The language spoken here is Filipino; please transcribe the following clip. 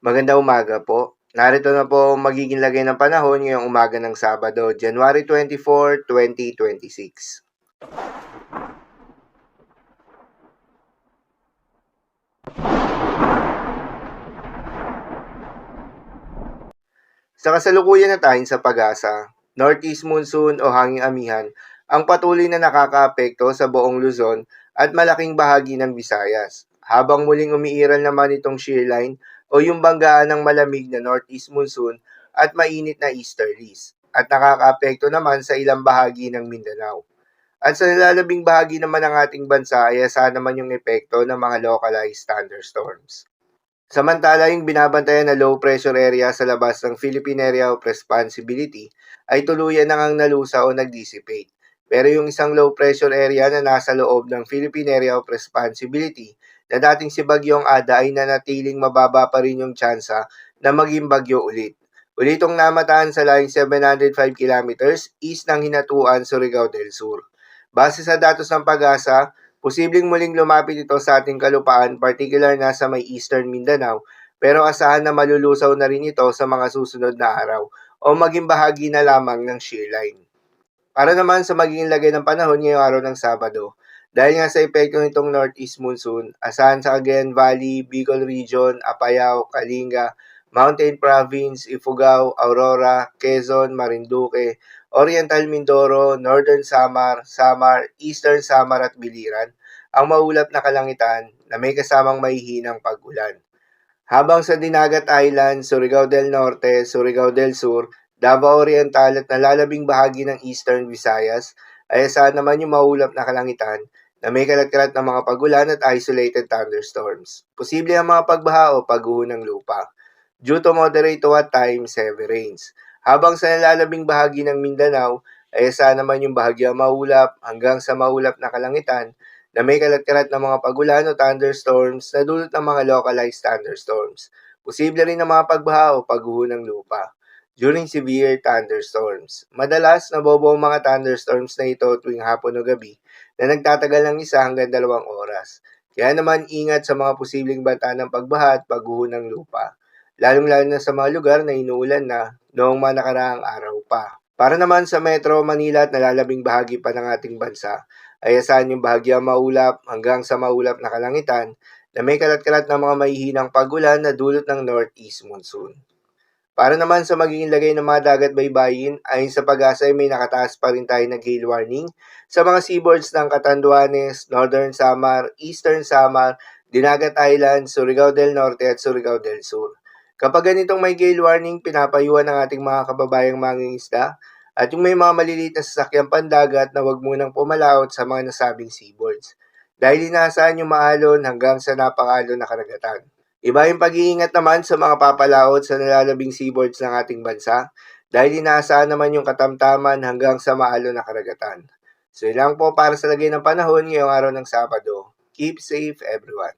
Magandang umaga po. Narito na po ang magiging lagay ng panahon ngayong umaga ng Sabado, January 24, 2026. Sa kasalukuyan na tayo sa pag-asa, Northeast Monsoon o Hanging Amihan ang patuloy na nakakaapekto sa buong Luzon at malaking bahagi ng Visayas. Habang muling umiiral naman itong shearline o yung banggaan ng malamig na Northeast Monsoon at mainit na easterlies at nakakaapekto naman sa ilang bahagi ng Mindanao. At sa nalalabing bahagi naman ng ating bansa ay asahan naman yung epekto ng mga localized thunderstorms. Samantala, yung binabantayan na low pressure area sa labas ng Philippine Area of Responsibility ay tuluyan na ngang nalusa o nag-dissipate. Pero yung isang low pressure area na nasa loob ng Philippine Area of Responsibility na dating si Bagyong Ada ay nanatiling mababa pa rin yung tsansa na maging bagyo ulit. Ulitong namataan sa layong 705 kilometers east ng Hinatuan, Surigao del Sur. Base sa datos ng Pag-asa, posibleng muling lumapit ito sa ating kalupaan, particular na sa may Eastern Mindanao, pero asahan na malulusaw na rin ito sa mga susunod na araw o maging bahagi na lamang ng shearline. Para naman sa magiging lagay ng panahon ngayong araw ng Sabado, dahil nga sa epekto nitong Northeast Monsoon, asahan sa Cagayan Valley, Bicol Region, Apayao, Kalinga, Mountain Province, Ifugao, Aurora, Quezon, Marinduque, Oriental Mindoro, Northern Samar, Eastern Samar at Biliran, ang maulap na kalangitan na may kasamang mahihinang pag-ulan. Habang sa Dinagat Island, Surigao del Norte, Surigao del Sur, Davao Oriental at nalalabing bahagi ng Eastern Visayas ay asahan naman yung maulap na kalangitan na may kalat-kalat na mga pag-ulan at isolated thunderstorms. Posible ang mga pagbaha o pagguho ng lupa due to moderate to at times heavy rains. Habang sa nalalabing bahagi ng Mindanao ay asahan naman yung bahagyang maulap hanggang sa maulap na kalangitan na may kalat-kalat na mga pagulan o thunderstorms na dulot ng mga localized thunderstorms. Posible rin ang mga pagbaha o pagguho ng lupa during severe thunderstorms. Madalas, nabobo ang mga thunderstorms na ito tuwing hapon o gabi na nagtatagal ng 1 hanggang 2 oras. Kaya naman ingat sa mga posibleng banta ng pagbaha at pagguho ng lupa, lalong-lalo na sa mga lugar na inuulan na noong mga nakaraang araw pa. Para naman sa Metro Manila at nalalabing bahagi pa ng ating bansa, ay asahan yung bahagyang maulap hanggang sa maulap na kalangitan na may kalat-kalat na mga mahihinang pagulan na dulot ng Northeast Monsoon. Para naman sa magiging lagay ng mga dagat baybayin, ayon sa Pag-asa ay may nakataas pa rin tayo ng gale warning sa mga seaboards ng Catanduanes, Northern Samar, Eastern Samar, Dinagat Island, Surigao del Norte at Surigao del Sur. Kapag ganitong may gale warning, pinapayuhan ng ating mga kababayang mangingisda at yung may mga maliliit na sasakyang pandagat na huwag munang pumalaot sa mga nasabing seaboards dahil inaasahan yung maalon hanggang sa napakaalon na karagatan. Iba yung pag-iingat naman sa mga papalaot sa nalalabing seaboards ng ating bansa dahil inaasahan naman yung katamtaman hanggang sa maalon na karagatan. So yun lang po para sa lagay ng panahon ngayong araw ng Sabado. Keep safe everyone.